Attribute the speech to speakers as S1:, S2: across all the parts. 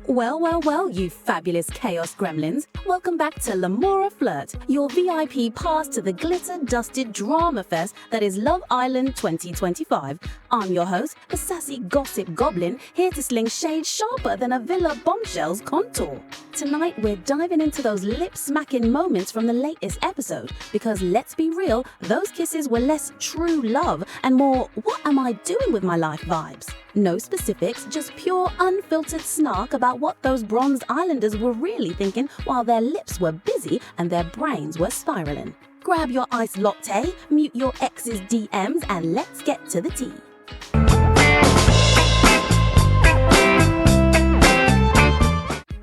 S1: Well, you fabulous chaos gremlins. Welcome back to Lamora Flirt, your VIP pass to the glitter-dusted drama fest that is Love Island 2025. I'm your host, the sassy gossip goblin, here to sling shade sharper than a villa bombshell's contour. Tonight, we're diving into those lip-smacking moments from the latest episode, because let's be real, those kisses were less true love and more what am I doing with my life vibes. No specifics, just pure unfiltered snark about what those bronze islanders were really thinking while their lips were busy and their brains were spiraling. Grab your iced latte, mute your ex's DMs, and let's get to the tea.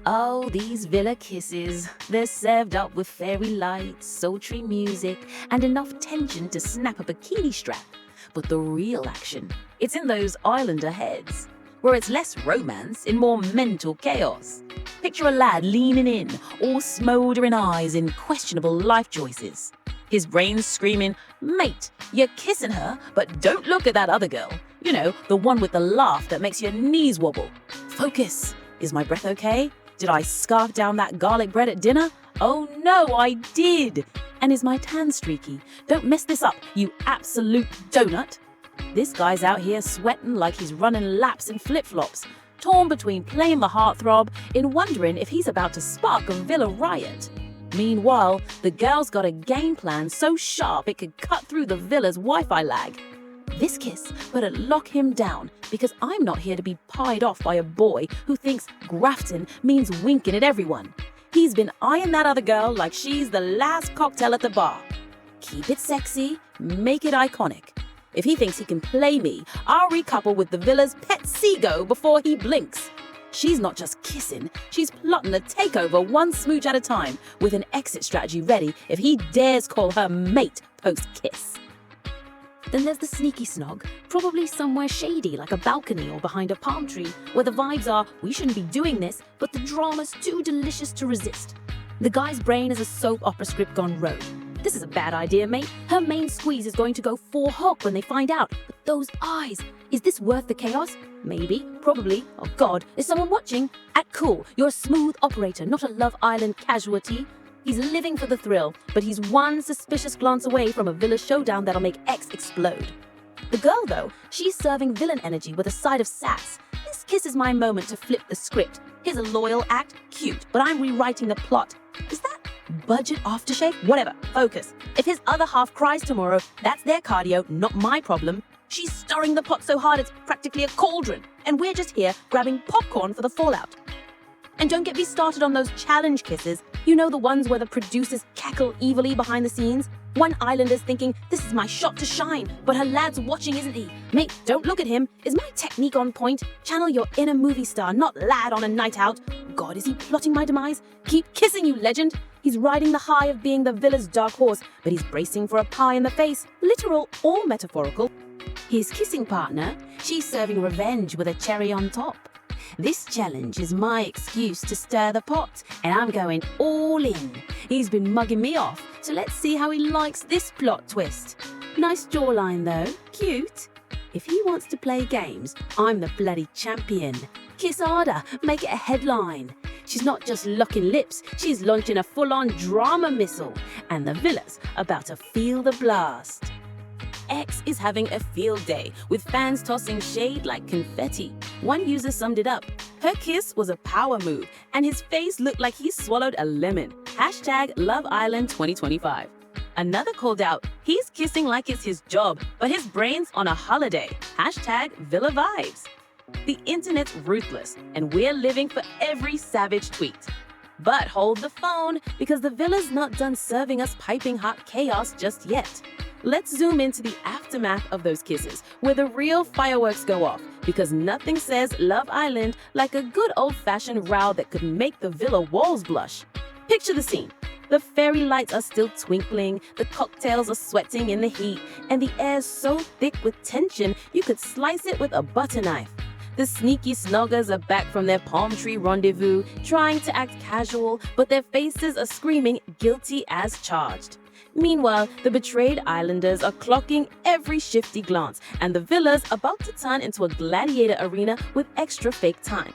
S1: Oh, these villa kisses. They're served up with fairy lights, sultry music, and enough tension to snap a bikini strap. But the real action, it's in those islander heads, where it's less romance and more mental chaos. Picture a lad leaning in, all smoldering eyes and questionable life choices. His brain's screaming, "Mate, you're kissing her, but don't look at that other girl. You know, the one with the laugh that makes your knees wobble. Focus. Is my breath okay? Did I scarf down that garlic bread at dinner? Oh no, I did. And is my tan streaky? Don't mess this up, you absolute donut." This guy's out here sweating like he's running laps in flip-flops, torn between playing the heartthrob and wondering if he's about to spark a villa riot. Meanwhile, the girl's got a game plan so sharp it could cut through the villa's Wi-Fi lag. This kiss better lock him down, because I'm not here to be pied off by a boy who thinks grafting means winking at everyone. He's been eyeing that other girl like she's the last cocktail at the bar. Keep it sexy, make it iconic. If he thinks he can play me, I'll recouple with the villa's pet seagull before he blinks. She's not just kissing, she's plotting a takeover one smooch at a time, with an exit strategy ready if he dares call her mate post-kiss. Then there's the sneaky snog, probably somewhere shady like a balcony or behind a palm tree, where the vibes are, we shouldn't be doing this, but the drama's too delicious to resist. The guy's brain is a soap opera script gone rogue. This is a bad idea, mate. Her main squeeze is going to go for hook when they find out. But those eyes, is this worth the chaos? Maybe, probably. Oh God, is someone watching? Act cool, you're a smooth operator, not a Love Island casualty. He's living for the thrill, but he's one suspicious glance away from a villa showdown that'll make X explode. The girl, though, she's serving villain energy with a side of sass. This kiss is my moment to flip the script. Here's a loyal act, cute, but I'm rewriting the plot. Is that budget aftershave? Whatever, focus. If his other half cries tomorrow, that's their cardio, not my problem. She's stirring the pot so hard it's practically a cauldron, and we're just here grabbing popcorn for the fallout. And don't get me started on those challenge kisses. You know, the ones where the producers cackle evilly behind the scenes? One islander's thinking, this is my shot to shine, but her lad's watching, isn't he? Mate, don't look at him. Is my technique on point? Channel your inner movie star, not lad on a night out. God, is he plotting my demise? Keep kissing, you legend. He's riding the high of being the villa's dark horse, but he's bracing for a pie in the face, literal or metaphorical. His kissing partner, she's serving revenge with a cherry on top. This challenge is my excuse to stir the pot, and I'm going all in. He's been mugging me off, so let's see how he likes this plot twist. Nice jawline though, cute. If he wants to play games, I'm the bloody champion. Kiss harder, make it a headline. She's not just locking lips, she's launching a full-on drama missile, and the villa's about to feel the blast. X is having a field day, with fans tossing shade like confetti. One user summed it up. Her kiss was a power move, and his face looked like he swallowed a lemon. Hashtag Love Island 2025. Another called out, he's kissing like it's his job, but his brain's on a holiday. Hashtag Villa Vibes. The internet's ruthless, and we're living for every savage tweet. But hold the phone, because the villa's not done serving us piping hot chaos just yet. Let's zoom into the aftermath of those kisses, where the real fireworks go off, because nothing says Love Island like a good old-fashioned row that could make the villa walls blush. Picture the scene. The fairy lights are still twinkling, the cocktails are sweating in the heat, and the air's so thick with tension you could slice it with a butter knife. The sneaky snoggers are back from their palm tree rendezvous, trying to act casual, but their faces are screaming guilty as charged. Meanwhile, the betrayed islanders are clocking every shifty glance, and the villa's about to turn into a gladiator arena with extra fake time.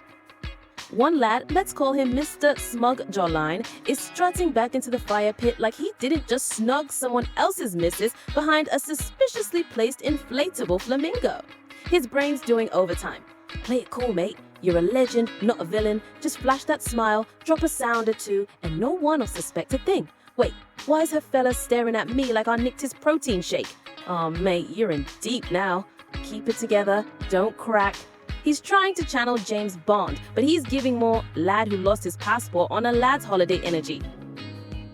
S1: One lad, let's call him Mr. Smug Jawline, is strutting back into the fire pit like he didn't just snog someone else's missus behind a suspiciously placed inflatable flamingo. His brain's doing overtime. Play it cool, mate. You're a legend, not a villain. Just flash that smile, drop a sound or two, and no one will suspect a thing. Wait, why is her fella staring at me like I nicked his protein shake? Oh, mate, you're in deep now. Keep it together, don't crack. He's trying to channel James Bond, but he's giving more lad who lost his passport on a lad's holiday energy.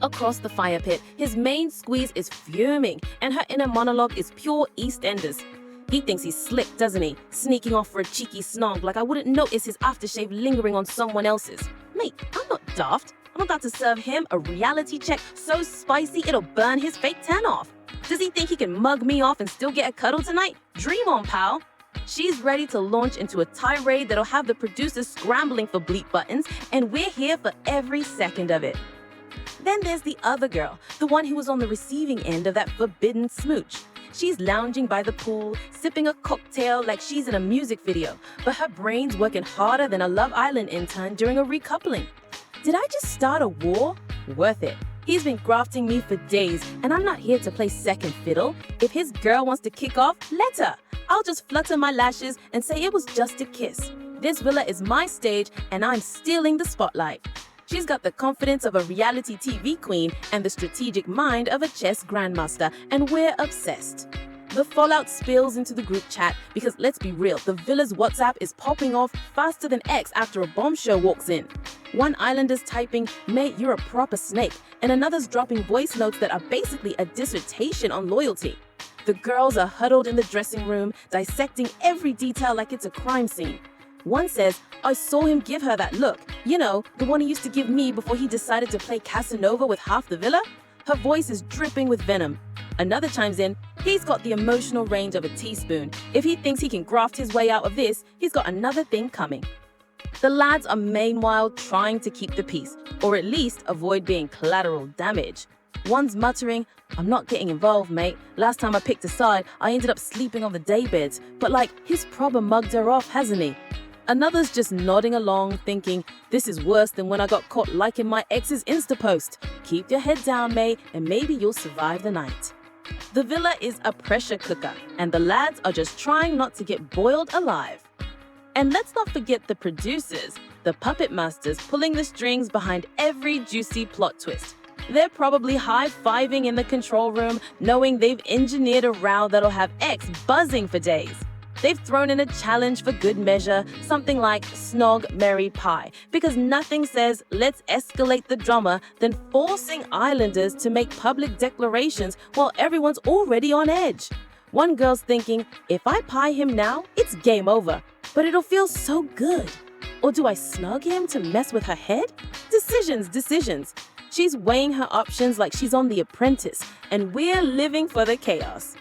S1: Across the fire pit, his main squeeze is fuming, and her inner monologue is pure EastEnders. He thinks he's slick, doesn't he? Sneaking off for a cheeky snog like I wouldn't notice his aftershave lingering on someone else's. Mate, I'm not daft. I'm about to serve him a reality check so spicy it'll burn his fake tan off. Does he think he can mug me off and still get a cuddle tonight? Dream on, pal. She's ready to launch into a tirade that'll have the producers scrambling for bleep buttons, and we're here for every second of it. Then there's the other girl, the one who was on the receiving end of that forbidden smooch. She's lounging by the pool, sipping a cocktail like she's in a music video, but her brain's working harder than a Love Island intern during a recoupling. Did I just start a war? Worth it. He's been grafting me for days, and I'm not here to play second fiddle. If his girl wants to kick off, let her. I'll just flutter my lashes and say it was just a kiss. This villa is my stage, and I'm stealing the spotlight. She's got the confidence of a reality TV queen and the strategic mind of a chess grandmaster, and we're obsessed. The fallout spills into the group chat because, let's be real, the villa's WhatsApp is popping off faster than X after a bombshell walks in. One islander's typing, "Mate, you're a proper snake," and another's dropping voice notes that are basically a dissertation on loyalty. The girls are huddled in the dressing room, dissecting every detail like it's a crime scene. One says, "I saw him give her that look. You know, the one he used to give me before he decided to play Casanova with half the villa." Her voice is dripping with venom. Another chimes in, "He's got the emotional range of a teaspoon. If he thinks he can graft his way out of this, he's got another thing coming." The lads are meanwhile trying to keep the peace, or at least avoid being collateral damage. One's muttering, "I'm not getting involved, mate. Last time I picked a side, I ended up sleeping on the daybeds. But like, his probber mugged her off, hasn't he?" Another's just nodding along, thinking, "This is worse than when I got caught liking my ex's Insta post. Keep your head down, mate, and maybe you'll survive the night." The villa is a pressure cooker, and the lads are just trying not to get boiled alive. And let's not forget the producers, the puppet masters pulling the strings behind every juicy plot twist. They're probably high-fiving in the control room, knowing they've engineered a row that'll have X buzzing for days. They've thrown in a challenge for good measure, something like Snog, Marry, Pie, because nothing says let's escalate the drama than forcing islanders to make public declarations while everyone's already on edge. One girl's thinking, if I pie him now, it's game over, but it'll feel so good. Or do I snog him to mess with her head? Decisions. She's weighing her options like she's on The Apprentice, and we're living for the chaos.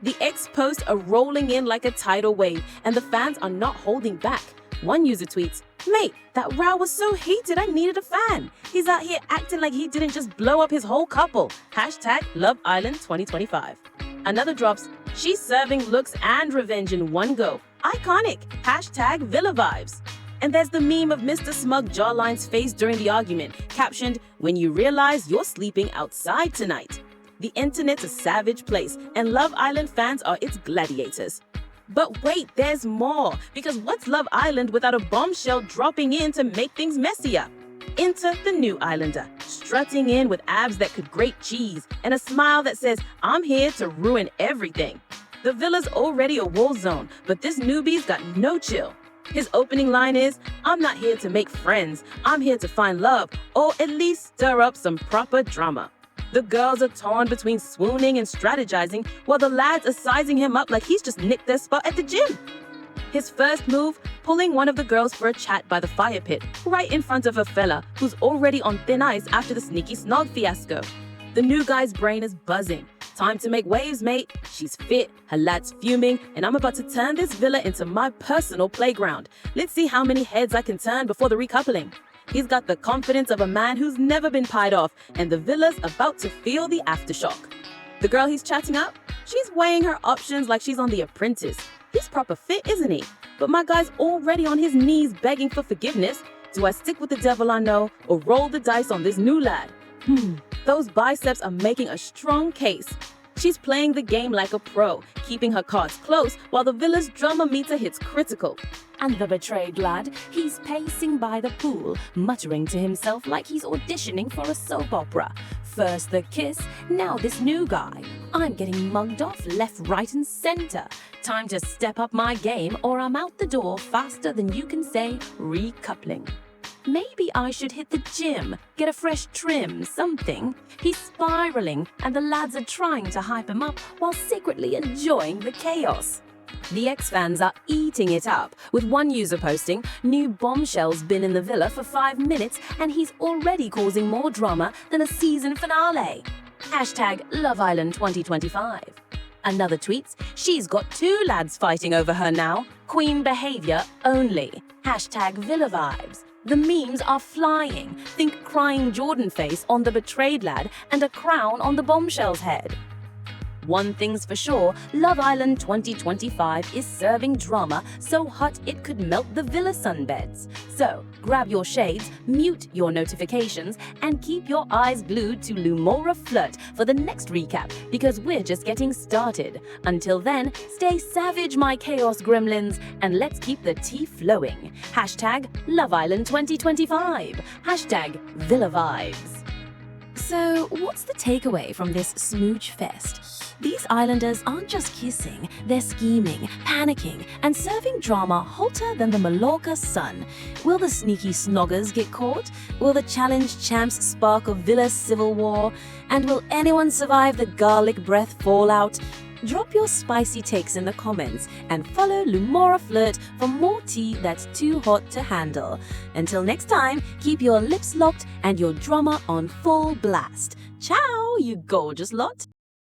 S1: The X posts are rolling in like a tidal wave, and the fans are not holding back. One user tweets, "Mate, that row was so heated I needed a fan. He's out here acting like he didn't just blow up his whole couple. Hashtag Love Island 2025. Another drops, "She's serving looks and revenge in one go. Iconic. Hashtag Villa Vibes." And there's the meme of Mr. Smug Jawline's face during the argument, captioned, "When you realize you're sleeping outside tonight." The internet's a savage place, and Love Island fans are its gladiators. But wait, there's more, because what's Love Island without a bombshell dropping in to make things messier? Enter the new islander, strutting in with abs that could grate cheese and a smile that says, "I'm here to ruin everything." The villa's already a war zone, but this newbie's got no chill. His opening line is, "I'm not here to make friends, I'm here to find love, or at least stir up some proper drama." The girls are torn between swooning and strategizing, while the lads are sizing him up like he's just nicked their spot at the gym. His first move, pulling one of the girls for a chat by the fire pit, right in front of her fella, who's already on thin ice after the sneaky snog fiasco. The new guy's brain is buzzing. Time to make waves, mate. She's fit, her lad's fuming, and I'm about to turn this villa into my personal playground. Let's see how many heads I can turn before the recoupling. He's got the confidence of a man who's never been pied off, and the villa's about to feel the aftershock. The girl he's chatting up, she's weighing her options like she's on The Apprentice. He's proper fit, isn't he? But my guy's already on his knees begging for forgiveness.
S2: Do I stick with the devil I know or roll the dice on this new lad? Those biceps are making a strong case. She's playing the game like a pro, keeping her cards close while the villa's drama meter hits critical.
S1: And the betrayed lad, he's pacing by the pool, muttering to himself like he's auditioning for a soap opera. First the kiss, now this new guy. I'm getting mugged off left, right, and center. Time to step up my game or I'm out the door faster than you can say recoupling. Maybe I should hit the gym, get a fresh trim, something. He's spiraling, and the lads are trying to hype him up while secretly enjoying the chaos. The X-fans are eating it up, with one user posting, "New bombshell's been in the villa for 5 minutes and he's already causing more drama than a season finale." Hashtag Love Island 2025. Another tweets, "She's got 2 lads fighting over her now. Queen behavior only. Hashtag Villa Vibes." The memes are flying. Think crying Jordan face on the betrayed lad and a crown on the bombshell's head. One thing's for sure, Love Island 2025 is serving drama so hot it could melt the villa sunbeds. So, grab your shades, mute your notifications, and keep your eyes glued to Lumora Flirt for the next recap, because we're just getting started. Until then, stay savage, my chaos gremlins, and let's keep the tea flowing. Hashtag Love Island 2025. Hashtag Villa Vibes. So, what's the takeaway from this smooch fest? These islanders aren't just kissing, they're scheming, panicking, and serving drama hotter than the Mallorca sun. Will the sneaky snoggers get caught? Will the challenge champs spark a villa civil war? And will anyone survive the garlic breath fallout? Drop your spicy takes in the comments and follow Lumora Flirt for more tea that's too hot to handle. Until next time, keep your lips locked and your drama on full blast. Ciao, you gorgeous lot!